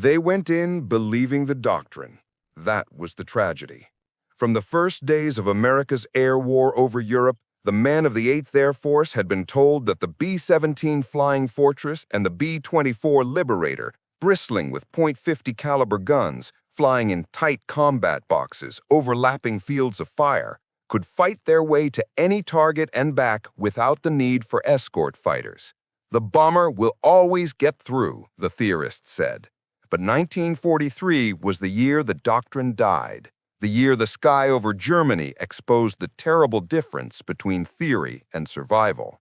They went in believing the doctrine. That was the tragedy. From the first days of America's air war over Europe, the men of the 8th Air Force had been told that the B-17 Flying Fortress and the B-24 Liberator, bristling with .50 caliber guns, flying in tight combat boxes, overlapping fields of fire, could fight their way to any target and back without the need for escort fighters. The bomber will always get through, the theorists said. But 1943 was the year the doctrine died, the year the sky over Germany exposed the terrible difference between theory and survival.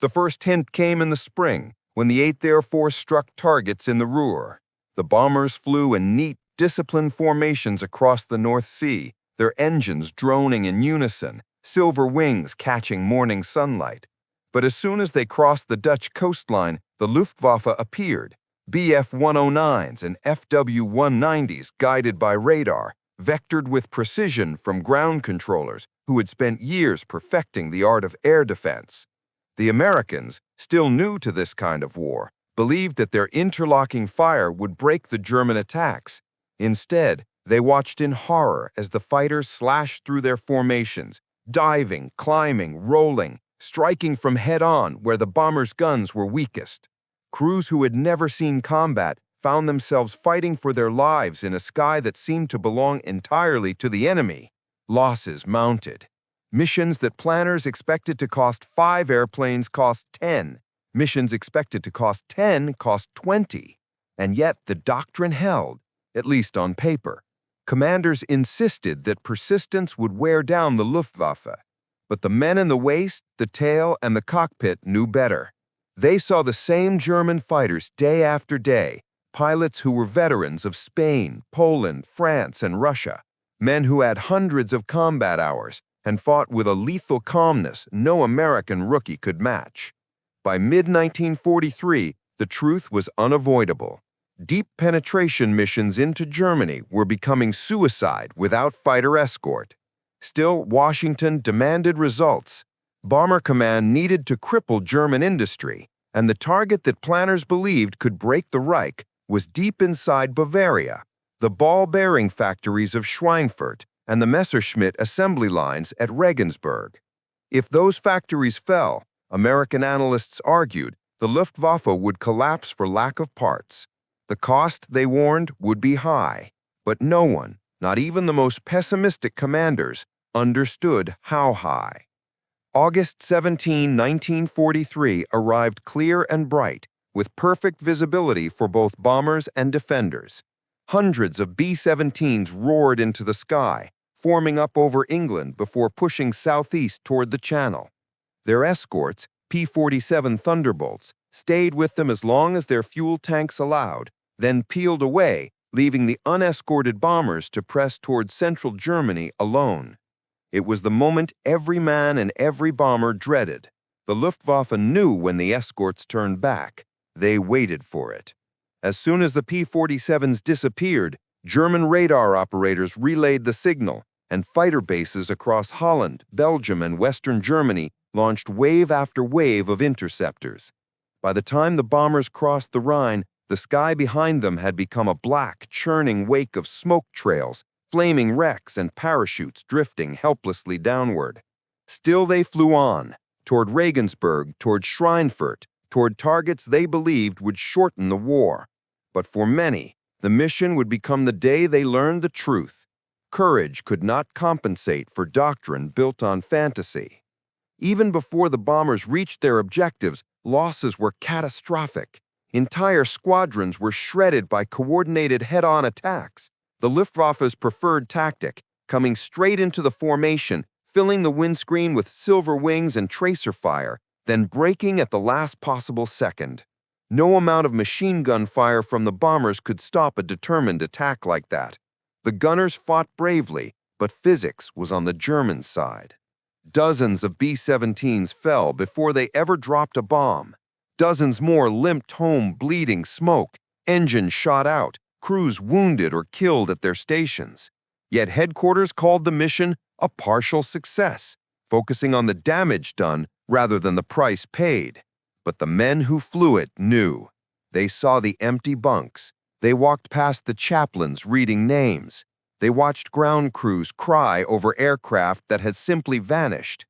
The first hint came in the spring, when the 8th Air Force struck targets in the Ruhr. The bombers flew in neat, disciplined formations across the North Sea, their engines droning in unison, silver wings catching morning sunlight. But as soon as they crossed the Dutch coastline, the Luftwaffe appeared, Bf-109s and Fw-190s guided by radar, vectored with precision from ground controllers who had spent years perfecting the art of air defense. The Americans, still new to this kind of war, believed that their interlocking fire would break the German attacks. Instead, they watched in horror as the fighters slashed through their formations, diving, climbing, rolling, striking from head-on where the bombers' guns were weakest. Crews who had never seen combat found themselves fighting for their lives in a sky that seemed to belong entirely to the enemy. Losses mounted. Missions that planners expected to cost 5 airplanes cost 10. Missions expected to cost 10 cost 20. And yet the doctrine held, at least on paper. Commanders insisted that persistence would wear down the Luftwaffe. But the men in the waist, the tail, and the cockpit knew better. They saw the same German fighters day after day, pilots who were veterans of Spain, Poland, France, and Russia, men who had hundreds of combat hours and fought with a lethal calmness no American rookie could match. By mid-1943, the truth was unavoidable. Deep penetration missions into Germany were becoming suicide without fighter escort. Still, Washington demanded results. Bomber Command needed to cripple German industry, and the target that planners believed could break the Reich was deep inside Bavaria, the ball-bearing factories of Schweinfurt and the Messerschmitt assembly lines at Regensburg. If those factories fell, American analysts argued, the Luftwaffe would collapse for lack of parts. The cost, they warned, would be high, but no one, not even the most pessimistic commanders, understood how high. August 17, 1943 arrived clear and bright, with perfect visibility for both bombers and defenders. Hundreds of B-17s roared into the sky, forming up over England before pushing southeast toward the Channel. Their escorts, P-47 Thunderbolts, stayed with them as long as their fuel tanks allowed, then peeled away, leaving the unescorted bombers to press toward central Germany alone. It was the moment every man and every bomber dreaded. The Luftwaffe knew when the escorts turned back. They waited for it. As soon as the P-47s disappeared, German radar operators relayed the signal, and fighter bases across Holland, Belgium, and Western Germany launched wave after wave of interceptors. By the time the bombers crossed the Rhine, the sky behind them had become a black, churning wake of smoke trails, flaming wrecks, and parachutes drifting helplessly downward. Still they flew on, toward Regensburg, toward Schweinfurt, toward targets they believed would shorten the war. But for many, the mission would become the day they learned the truth. Courage could not compensate for doctrine built on fantasy. Even before the bombers reached their objectives, losses were catastrophic. Entire squadrons were shredded by coordinated head-on attacks. The Luftwaffe's preferred tactic, coming straight into the formation, filling the windscreen with silver wings and tracer fire, then breaking at the last possible second. No amount of machine gun fire from the bombers could stop a determined attack like that. The gunners fought bravely, but physics was on the German side. Dozens of B-17s fell before they ever dropped a bomb. Dozens more limped home bleeding smoke, engines shot out, crews wounded or killed at their stations. Yet headquarters called the mission a partial success, focusing on the damage done rather than the price paid. But the men who flew it knew. They saw the empty bunks, They walked past the chaplains reading names. They watched ground crews cry over aircraft that had simply vanished.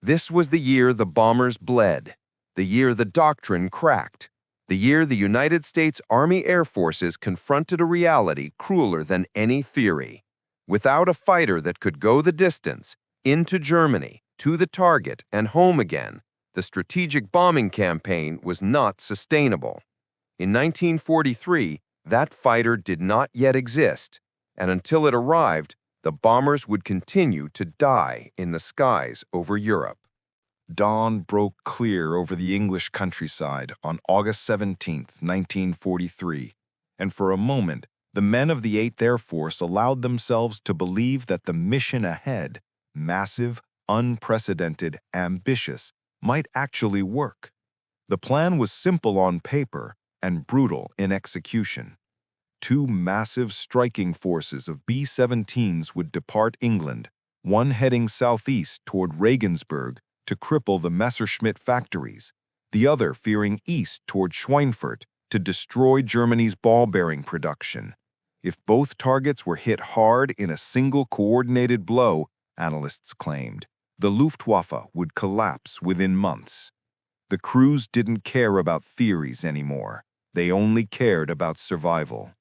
This was the year the bombers bled, the year the doctrine cracked, the year the United States Army Air Forces confronted a reality crueler than any theory. Without a fighter that could go the distance, into Germany, to the target, and home again, the strategic bombing campaign was not sustainable. In 1943, that fighter did not yet exist, and until it arrived, the bombers would continue to die in the skies over Europe. Dawn broke clear over the English countryside on August 17, 1943, and for a moment, the men of the 8th Air Force allowed themselves to believe that the mission ahead, massive, unprecedented, ambitious, might actually work. The plan was simple on paper and brutal in execution. Two massive striking forces of B-17s would depart England, one heading southeast toward Regensburg to cripple the Messerschmitt factories, the other veering east toward Schweinfurt to destroy Germany's ball-bearing production. If both targets were hit hard in a single coordinated blow, analysts claimed, the Luftwaffe would collapse within months. The crews didn't care about theories anymore. They only cared about survival.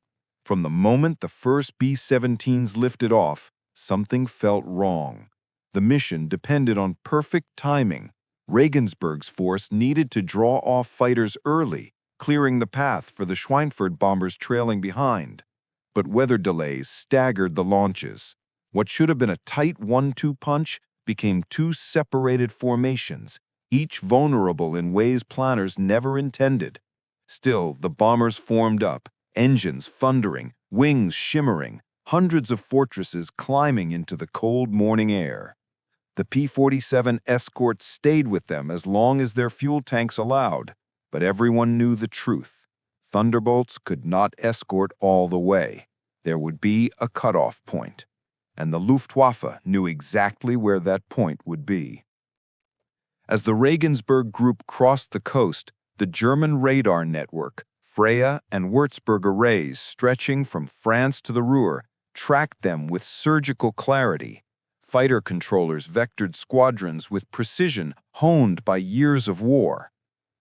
From the moment the first B-17s lifted off, something felt wrong. The mission depended on perfect timing. Regensburg's force needed to draw off fighters early, clearing the path for the Schweinfurt bombers trailing behind. But weather delays staggered the launches. What should have been a tight 1-2 punch became two separated formations, each vulnerable in ways planners never intended. Still, the bombers formed up, engines thundering, wings shimmering, hundreds of fortresses climbing into the cold morning air. The P-47 escorts stayed with them as long as their fuel tanks allowed, but everyone knew the truth. Thunderbolts could not escort all the way. There would be a cutoff point, and the Luftwaffe knew exactly where that point would be. As the Regensburg group crossed the coast, the German radar network, Freya and Würzburg arrays stretching from France to the Ruhr, tracked them with surgical clarity. Fighter controllers vectored squadrons with precision honed by years of war.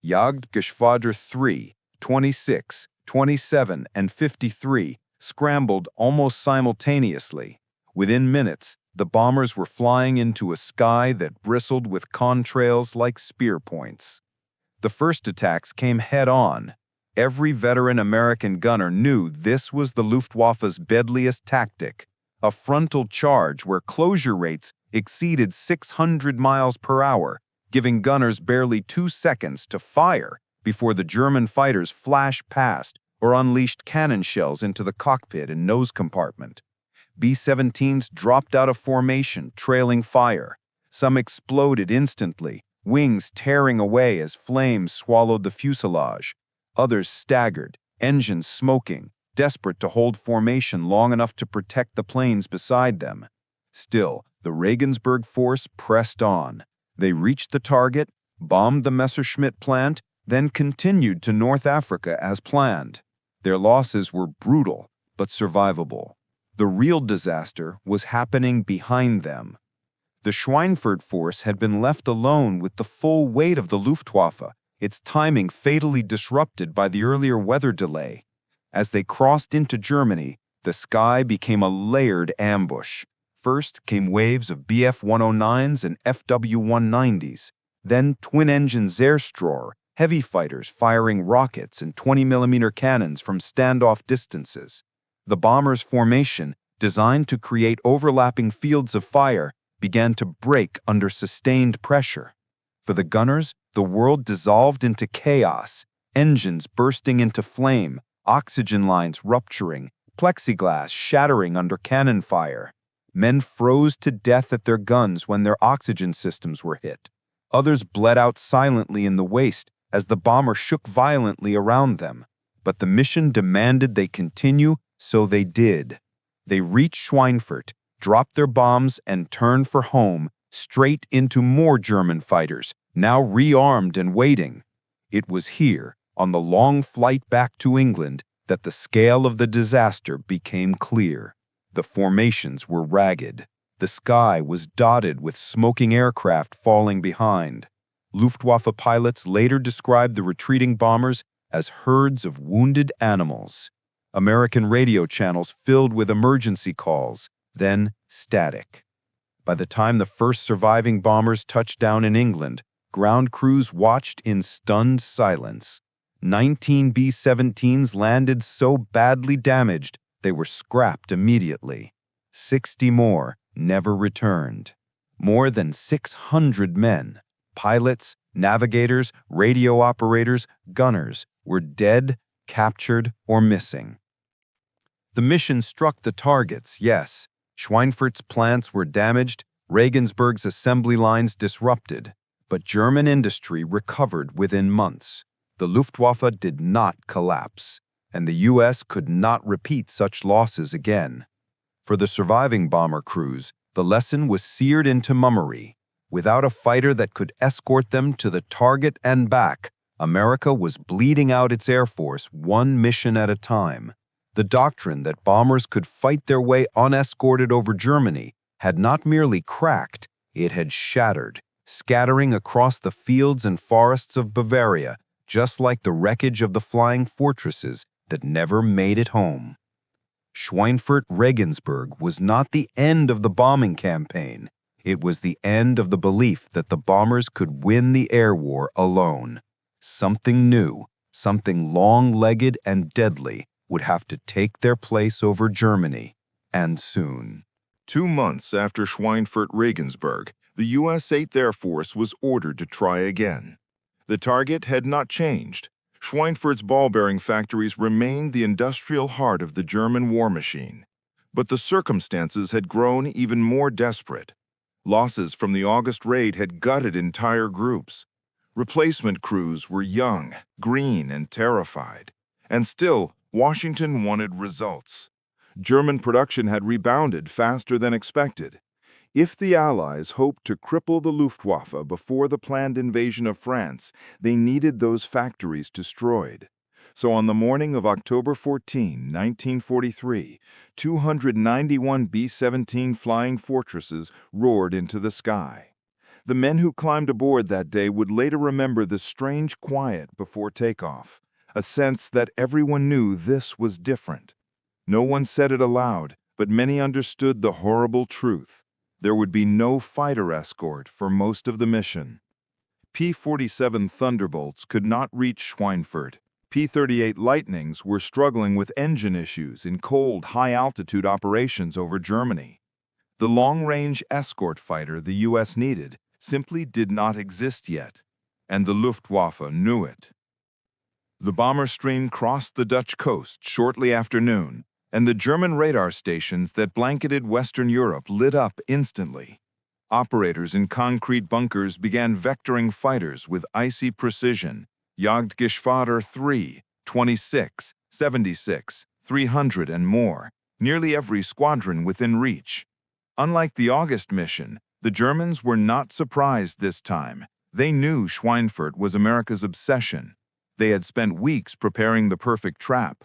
Jagdgeschwader 3, 26, 27, and 53 scrambled almost simultaneously. Within minutes, the bombers were flying into a sky that bristled with contrails like spear points. The first attacks came head-on. Every veteran American gunner knew this was the Luftwaffe's deadliest tactic, a frontal charge where closure rates exceeded 600 miles per hour, giving gunners barely 2 seconds to fire before the German fighters flashed past or unleashed cannon shells into the cockpit and nose compartment. B-17s dropped out of formation, trailing fire. Some exploded instantly, wings tearing away as flames swallowed the fuselage. Others staggered, engines smoking, desperate to hold formation long enough to protect the planes beside them. Still, the Regensburg force pressed on. They reached the target, bombed the Messerschmitt plant, then continued to North Africa as planned. Their losses were brutal, but survivable. The real disaster was happening behind them. The Schweinfurt force had been left alone with the full weight of the Luftwaffe, its timing fatally disrupted by the earlier weather delay. As they crossed into Germany, the sky became a layered ambush. First came waves of Bf-109s and FW-190s, then twin-engine Zerstörer, heavy fighters firing rockets and 20mm cannons from standoff distances. The bombers' formation, designed to create overlapping fields of fire, began to break under sustained pressure. For the gunners, the world dissolved into chaos, engines bursting into flame, oxygen lines rupturing, plexiglass shattering under cannon fire. Men froze to death at their guns when their oxygen systems were hit. Others bled out silently in the waist as the bomber shook violently around them. But the mission demanded they continue, so they did. They reached Schweinfurt, dropped their bombs, and turned for home, straight into more German fighters, now rearmed and waiting. It was here, on the long flight back to England, that the scale of the disaster became clear. The formations were ragged. The sky was dotted with smoking aircraft falling behind. Luftwaffe pilots later described the retreating bombers as herds of wounded animals. American radio channels filled with emergency calls, then static. By the time the first surviving bombers touched down in England, ground crews watched in stunned silence. 19 B-17s landed so badly damaged they were scrapped immediately. 60 more never returned. More than 600 men, pilots, navigators, radio operators, gunners, were dead, captured, or missing. The mission struck the targets, yes. Schweinfurt's plants were damaged, Regensburg's assembly lines disrupted, but German industry recovered within months. The Luftwaffe did not collapse, and the U.S. could not repeat such losses again. For the surviving bomber crews, the lesson was seared into memory. Without a fighter that could escort them to the target and back, America was bleeding out its Air Force one mission at a time. The doctrine that bombers could fight their way unescorted over Germany had not merely cracked, it had shattered, scattering across the fields and forests of Bavaria, just like the wreckage of the flying fortresses that never made it home. Schweinfurt-Regensburg was not the end of the bombing campaign. It was the end of the belief that the bombers could win the air war alone. Something new, something long-legged and deadly, would have to take their place over Germany, and soon. 2 months after Schweinfurt-Regensburg, the U.S. 8th Air Force was ordered to try again. The target had not changed. Schweinfurt's ball-bearing factories remained the industrial heart of the German war machine. But the circumstances had grown even more desperate. Losses from the August raid had gutted entire groups. Replacement crews were young, green, and terrified. And still, Washington wanted results. German production had rebounded faster than expected. If the Allies hoped to cripple the Luftwaffe before the planned invasion of France, they needed those factories destroyed. So on the morning of October 14, 1943, 291 B-17 Flying Fortresses roared into the sky. The men who climbed aboard that day would later remember the strange quiet before takeoff, a sense that everyone knew this was different. No one said it aloud, but many understood the horrible truth. There would be no fighter escort for most of the mission. P-47 Thunderbolts could not reach Schweinfurt. P-38 Lightnings were struggling with engine issues in cold, high-altitude operations over Germany. The long-range escort fighter the U.S. needed simply did not exist yet, and the Luftwaffe knew it. The bomber stream crossed the Dutch coast shortly after noon, and the German radar stations that blanketed Western Europe lit up instantly. Operators in concrete bunkers began vectoring fighters with icy precision. Jagdgeschwader 3, 26, 76, 300, and more, nearly every squadron within reach. Unlike the August mission, the Germans were not surprised this time. They knew Schweinfurt was America's obsession. They had spent weeks preparing the perfect trap.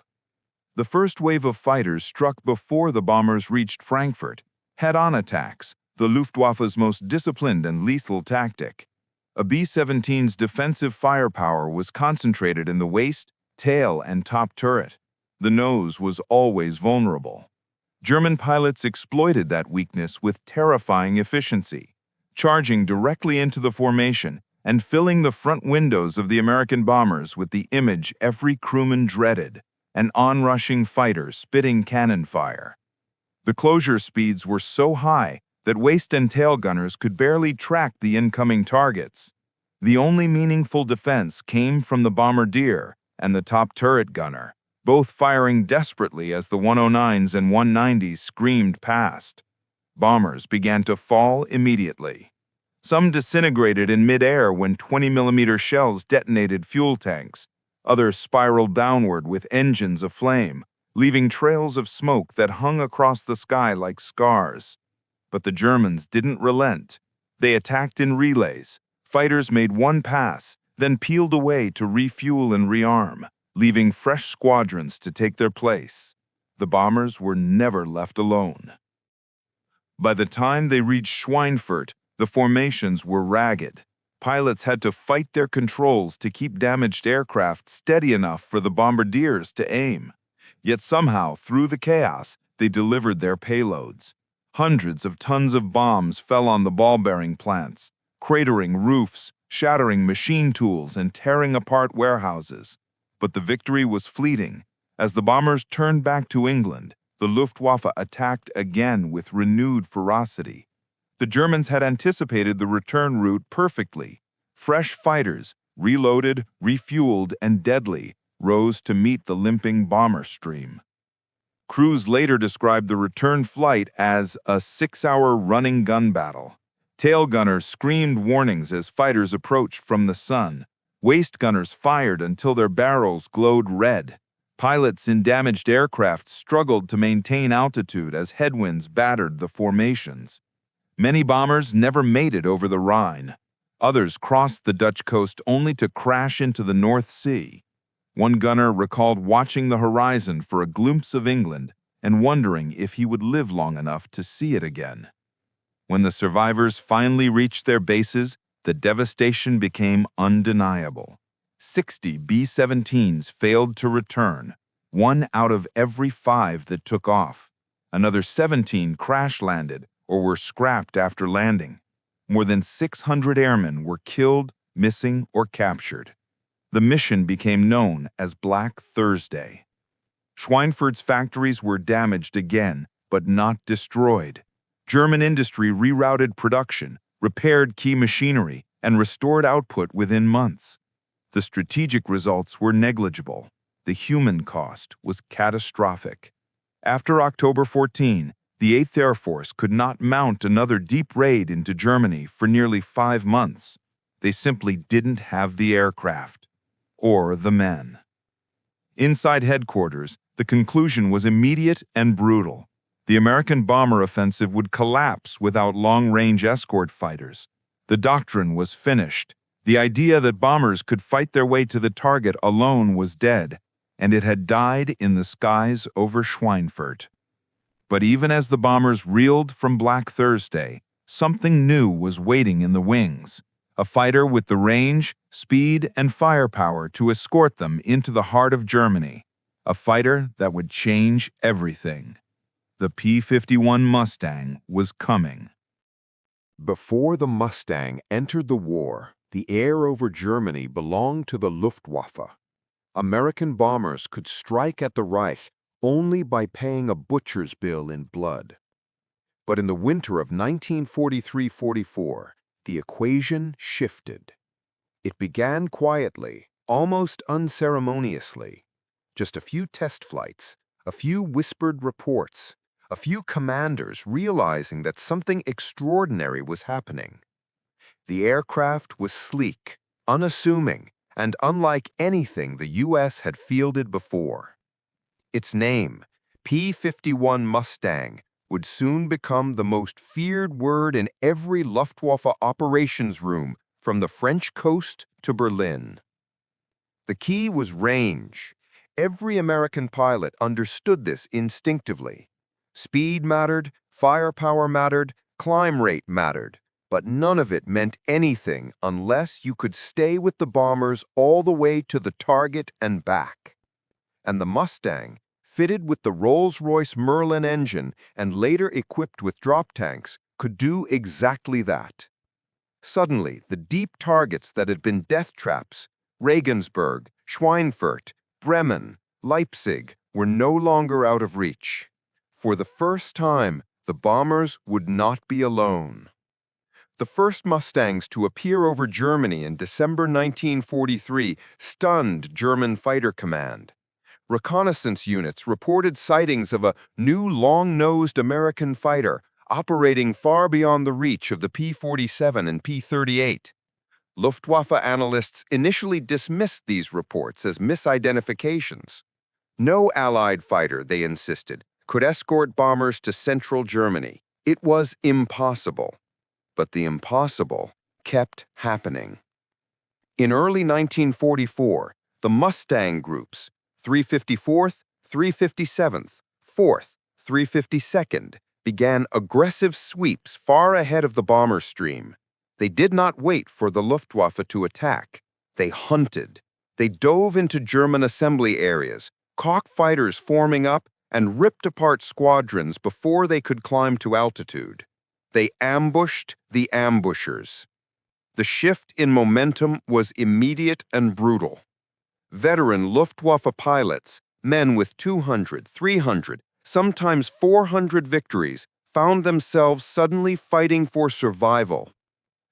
The first wave of fighters struck before the bombers reached Frankfurt. Head-on attacks, the Luftwaffe's most disciplined and lethal tactic. A B-17's defensive firepower was concentrated in the waist, tail, and top turret. The nose was always vulnerable. German pilots exploited that weakness with terrifying efficiency, charging directly into the formation and filling the front windows of the American bombers with the image every crewman dreaded, an onrushing fighter spitting cannon fire. The closure speeds were so high that waist and tail gunners could barely track the incoming targets. The only meaningful defense came from the bombardier and the top turret gunner, both firing desperately as the 109s and 190s screamed past. Bombers began to fall immediately. Some disintegrated in midair when 20mm shells detonated fuel tanks. Others spiraled downward with engines aflame, leaving trails of smoke that hung across the sky like scars. But the Germans didn't relent. They attacked in relays. Fighters made one pass, then peeled away to refuel and rearm, leaving fresh squadrons to take their place. The bombers were never left alone. By the time they reached Schweinfurt, the formations were ragged. Pilots had to fight their controls to keep damaged aircraft steady enough for the bombardiers to aim. Yet somehow, through the chaos, they delivered their payloads. Hundreds of tons of bombs fell on the ball-bearing plants, cratering roofs, shattering machine tools, and tearing apart warehouses. But the victory was fleeting. As the bombers turned back to England, the Luftwaffe attacked again with renewed ferocity. The Germans had anticipated the return route perfectly. Fresh fighters, reloaded, refueled, and deadly, rose to meet the limping bomber stream. Crews later described the return flight as a 6-hour running gun battle. Tail gunners screamed warnings as fighters approached from the sun. Waist gunners fired until their barrels glowed red. Pilots in damaged aircraft struggled to maintain altitude as headwinds battered the formations. Many bombers never made it over the Rhine. Others crossed the Dutch coast only to crash into the North Sea. One gunner recalled watching the horizon for a glimpse of England and wondering if he would live long enough to see it again. When the survivors finally reached their bases, the devastation became undeniable. 60 B-17s failed to return, 1 out of every 5 that took off. Another 17 crash-landed or were scrapped after landing. More than 600 airmen were killed, missing, or captured. The mission became known as Black Thursday. Schweinfurt's factories were damaged again, but not destroyed. German industry rerouted production, repaired key machinery, and restored output within months. The strategic results were negligible. The human cost was catastrophic. After October 14, the 8th Air Force could not mount another deep raid into Germany for nearly 5 months. They simply didn't have the aircraft or the men. Inside headquarters, the conclusion was immediate and brutal. The American bomber offensive would collapse without long-range escort fighters. The doctrine was finished. The idea that bombers could fight their way to the target alone was dead, and it had died in the skies over Schweinfurt. But even as the bombers reeled from Black Thursday, something new was waiting in the wings. A fighter with the range, speed, and firepower to escort them into the heart of Germany. A fighter that would change everything. The P-51 Mustang was coming. Before the Mustang entered the war, the air over Germany belonged to the Luftwaffe. American bombers could strike at the Reich only by paying a butcher's bill in blood. But in the winter of 1943-44, the equation shifted. It began quietly, almost unceremoniously. Just a few test flights, a few whispered reports, a few commanders realizing that something extraordinary was happening. The aircraft was sleek, unassuming, and unlike anything the U.S. had fielded before. Its name, P-51 Mustang, would soon become the most feared word in every Luftwaffe operations room from the French coast to Berlin. The key was range. Every American pilot understood this instinctively. Speed mattered, firepower mattered, climb rate mattered, but none of it meant anything unless you could stay with the bombers all the way to the target and back. And the Mustang, fitted with the Rolls-Royce Merlin engine and later equipped with drop tanks, could do exactly that. Suddenly, the deep targets that had been death traps, Regensburg, Schweinfurt, Bremen, Leipzig, were no longer out of reach. For the first time, the bombers would not be alone. The first Mustangs to appear over Germany in December 1943 stunned German Fighter Command. Reconnaissance units reported sightings of a new long-nosed American fighter operating far beyond the reach of the P-47 and P-38. Luftwaffe analysts initially dismissed these reports as misidentifications. No Allied fighter, they insisted, could escort bombers to central Germany. It was impossible. But the impossible kept happening. In early 1944, the Mustang groups, 354th, 357th, 4th, 352nd began aggressive sweeps far ahead of the bomber stream. They did not wait for the Luftwaffe to attack. They hunted. They dove into German assembly areas, cockfighters forming up, and ripped apart squadrons before they could climb to altitude. They ambushed the ambushers. The shift in momentum was immediate and brutal. Veteran Luftwaffe pilots, men with 200, 300, sometimes 400 victories, found themselves suddenly fighting for survival.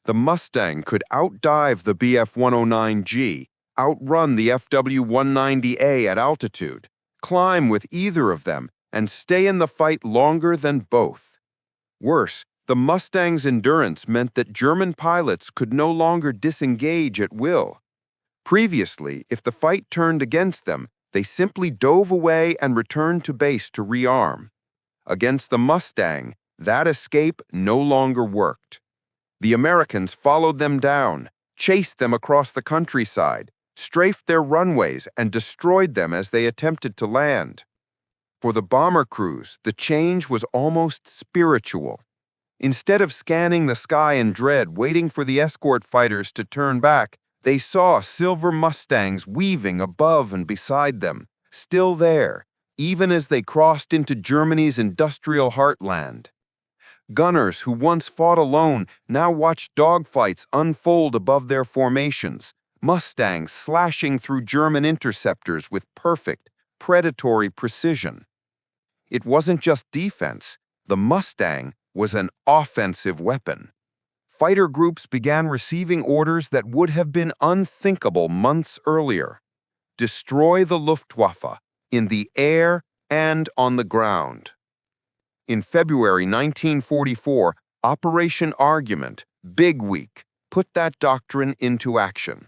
The Mustang could outdive the Bf-109G, outrun the FW-190A at altitude, climb with either of them, and stay in the fight longer than both. Worse, the Mustang's endurance meant that German pilots could no longer disengage at will. Previously, if the fight turned against them, they simply dove away and returned to base to rearm. Against the Mustang, that escape no longer worked. The Americans followed them down, chased them across the countryside, strafed their runways, and destroyed them as they attempted to land. For the bomber crews, the change was almost spiritual. Instead of scanning the sky in dread, waiting for the escort fighters to turn back, they saw silver Mustangs weaving above and beside them, still there, even as they crossed into Germany's industrial heartland. Gunners who once fought alone now watched dogfights unfold above their formations, Mustangs slashing through German interceptors with perfect, predatory precision. It wasn't just defense. The Mustang was an offensive weapon. Fighter groups began receiving orders that would have been unthinkable months earlier. Destroy the Luftwaffe in the air and on the ground. In February 1944, Operation Argument, Big Week, put that doctrine into action.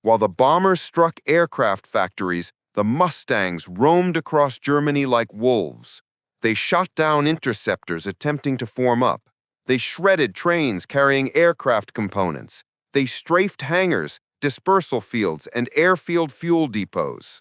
While the bombers struck aircraft factories, the Mustangs roamed across Germany like wolves. They shot down interceptors attempting to form up. They shredded trains carrying aircraft components. They strafed hangars, dispersal fields, and airfield fuel depots.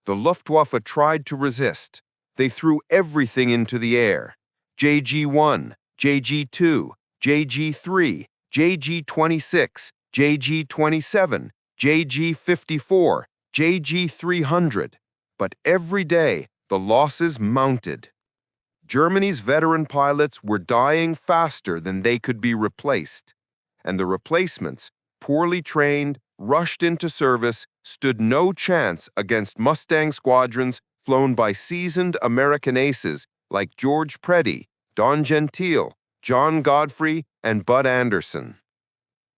The Luftwaffe tried to resist. They threw everything into the air. JG-1, JG-2, JG-3, JG-26, JG-27, JG-54, JG-300. But every day, the losses mounted. Germany's veteran pilots were dying faster than they could be replaced, and the replacements, poorly trained, rushed into service, stood no chance against Mustang squadrons flown by seasoned American aces like George Preddy, Don Gentile, John Godfrey, and Bud Anderson.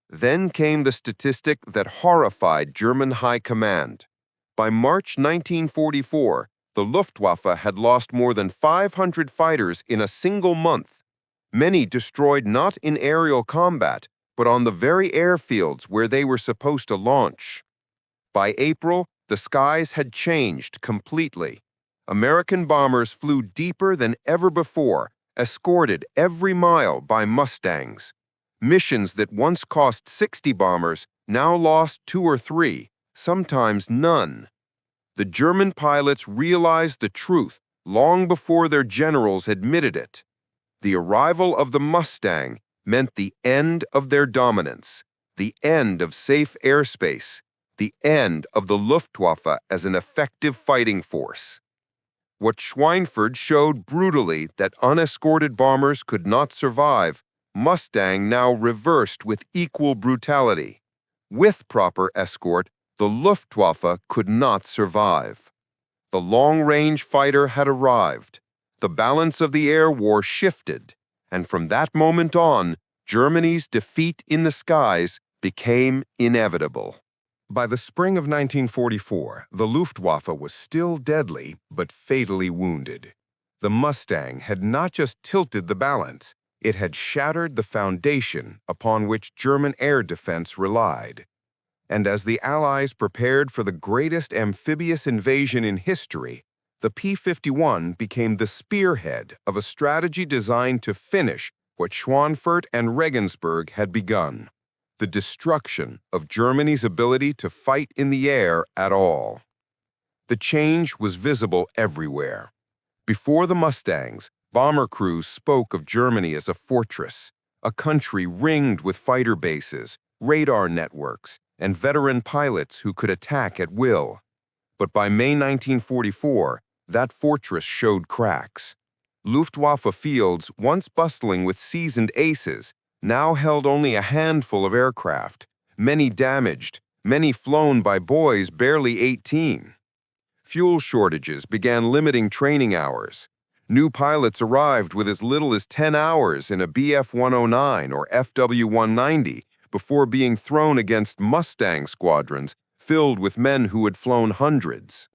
Then came the statistic that horrified German high command. By March 1944, the Luftwaffe had lost more than 500 fighters in a single month. Many destroyed not in aerial combat, but on the very airfields where they were supposed to launch. By April, the skies had changed completely. American bombers flew deeper than ever before, escorted every mile by Mustangs. Missions that once cost 60 bombers now lost 2 or 3, sometimes none. The German pilots realized the truth long before their generals admitted it. The arrival of the Mustang meant the end of their dominance, the end of safe airspace, the end of the Luftwaffe as an effective fighting force. What Schweinfurt showed brutally that unescorted bombers could not survive, Mustang now reversed with equal brutality. With proper escort, the Luftwaffe could not survive. The long-range fighter had arrived. The balance of the air war shifted, and from that moment on, Germany's defeat in the skies became inevitable. By the spring of 1944, the Luftwaffe was still deadly but fatally wounded. The Mustang had not just tilted the balance, it had shattered the foundation upon which German air defense relied. And as the Allies prepared for the greatest amphibious invasion in history, the P-51 became the spearhead of a strategy designed to finish what Schweinfurt and Regensburg had begun: the destruction of Germany's ability to fight in the air at all. The change was visible everywhere. Before the Mustangs, bomber crews spoke of Germany as a fortress, a country ringed with fighter bases, radar networks, and veteran pilots who could attack at will. But by May 1944, that fortress showed cracks. Luftwaffe fields, once bustling with seasoned aces, now held only a handful of aircraft, many damaged, many flown by boys barely 18. Fuel shortages began limiting training hours. New pilots arrived with as little as 10 hours in a BF-109 or FW-190 before being thrown against Mustang squadrons filled with men who had flown hundreds.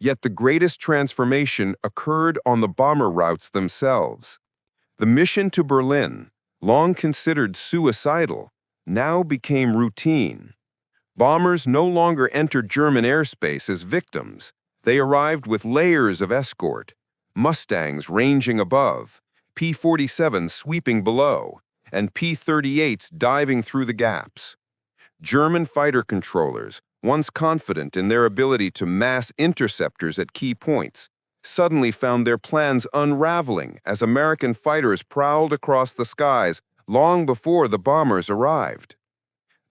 Yet the greatest transformation occurred on the bomber routes themselves. The mission to Berlin, long considered suicidal, now became routine. Bombers no longer entered German airspace as victims. They arrived with layers of escort, Mustangs ranging above, P-47s sweeping below, and P-38s diving through the gaps. German fighter controllers, once confident in their ability to mass interceptors at key points, suddenly found their plans unraveling as American fighters prowled across the skies long before the bombers arrived.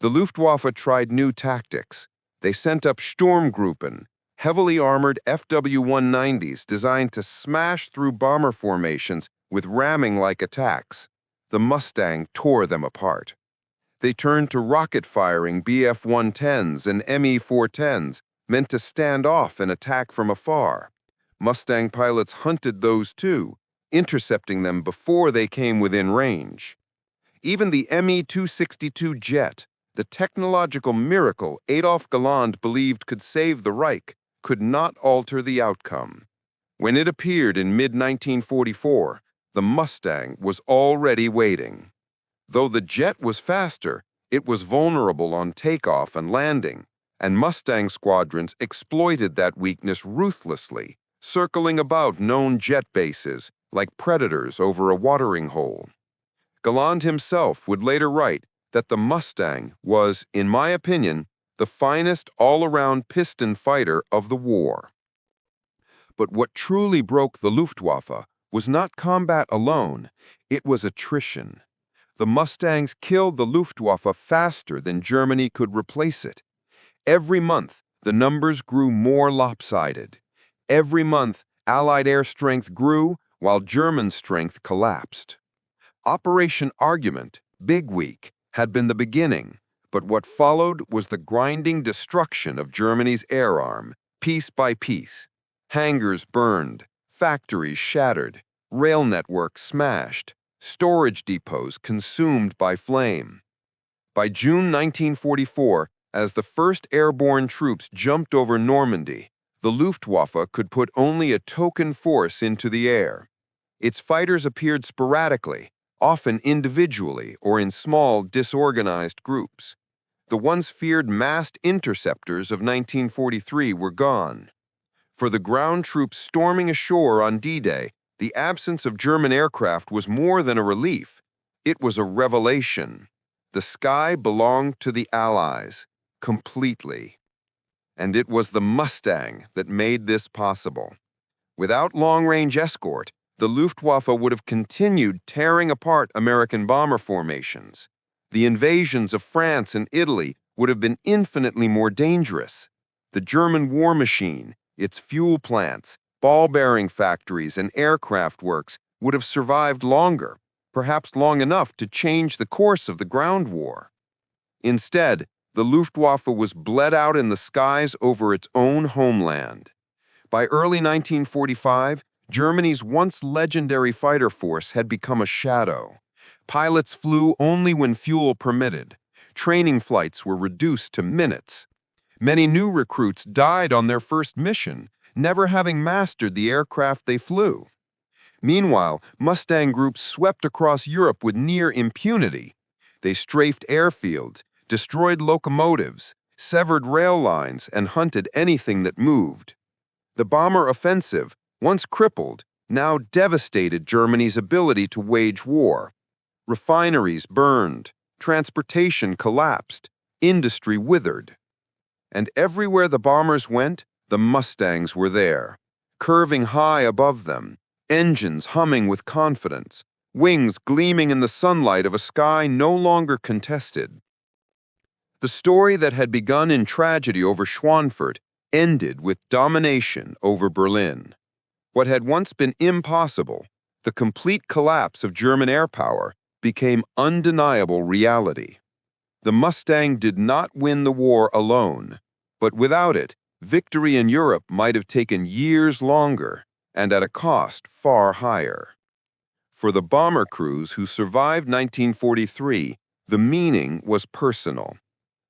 The Luftwaffe tried new tactics. They sent up Sturmgruppen, heavily armored FW-190s designed to smash through bomber formations with ramming-like attacks. The Mustang tore them apart. They turned to rocket-firing BF-110s and Me-410s, meant to stand off and attack from afar. Mustang pilots hunted those too, intercepting them before they came within range. Even the Me-262 jet, the technological miracle Adolf Galland believed could save the Reich, could not alter the outcome. When it appeared in mid-1944, the Mustang was already waiting. Though the jet was faster, it was vulnerable on takeoff and landing, and Mustang squadrons exploited that weakness ruthlessly, circling above known jet bases like predators over a watering hole. Galland himself would later write that the Mustang was, in my opinion, the finest all-around piston fighter of the war. But what truly broke the Luftwaffe was not combat alone, it was attrition. The Mustangs killed the Luftwaffe faster than Germany could replace it. Every month, the numbers grew more lopsided. Every month, Allied air strength grew while German strength collapsed. Operation Argument, Big Week, had been the beginning, but what followed was the grinding destruction of Germany's air arm, piece by piece. Hangars burned, factories shattered, rail networks smashed, storage depots consumed by flame. By June 1944, as the first airborne troops jumped over Normandy, the Luftwaffe could put only a token force into the air. Its fighters appeared sporadically, often individually or in small, disorganized groups. The once feared massed interceptors of 1943 were gone. For the ground troops storming ashore on D-Day, the absence of German aircraft was more than a relief. It was a revelation. The sky belonged to the Allies, completely. And it was the Mustang that made this possible. Without long-range escort, the Luftwaffe would have continued tearing apart American bomber formations. The invasions of France and Italy would have been infinitely more dangerous. The German war machine, its fuel plants, ball-bearing factories, and aircraft works would have survived longer, perhaps long enough to change the course of the ground war. Instead, the Luftwaffe was bled out in the skies over its own homeland. By early 1945, Germany's once legendary fighter force had become a shadow. Pilots flew only when fuel permitted. Training flights were reduced to minutes. Many new recruits died on their first mission, never having mastered the aircraft they flew. Meanwhile, Mustang groups swept across Europe with near impunity. They strafed airfields, destroyed locomotives, severed rail lines, and hunted anything that moved. The bomber offensive, once crippled, now devastated Germany's ability to wage war. Refineries burned, transportation collapsed, industry withered. And everywhere the bombers went, The Mustangs were there, curving high above them, engines humming with confidence, wings gleaming in the sunlight of a sky no longer contested. The story that had begun in tragedy over Schweinfurt ended with domination over Berlin. What had once been impossible, the complete collapse of German air power, became undeniable reality. The Mustang did not win the war alone, but without it, victory in Europe might have taken years longer and at a cost far higher. For the bomber crews who survived 1943, the meaning was personal.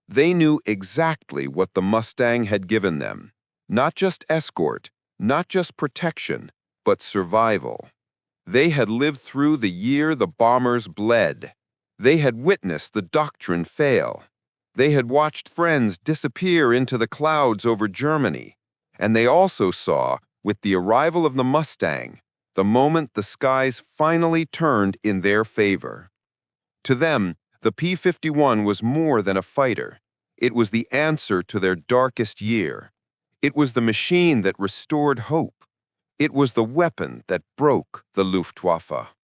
They knew exactly what the Mustang had given them, not just escort, not just protection, but survival. They had lived through the year the bombers bled. They had witnessed the doctrine fail. They had watched friends disappear into the clouds over Germany. And they also saw, with the arrival of the Mustang, the moment the skies finally turned in their favor. To them, the P-51 was more than a fighter. It was the answer to their darkest year. It was the machine that restored hope. It was the weapon that broke the Luftwaffe.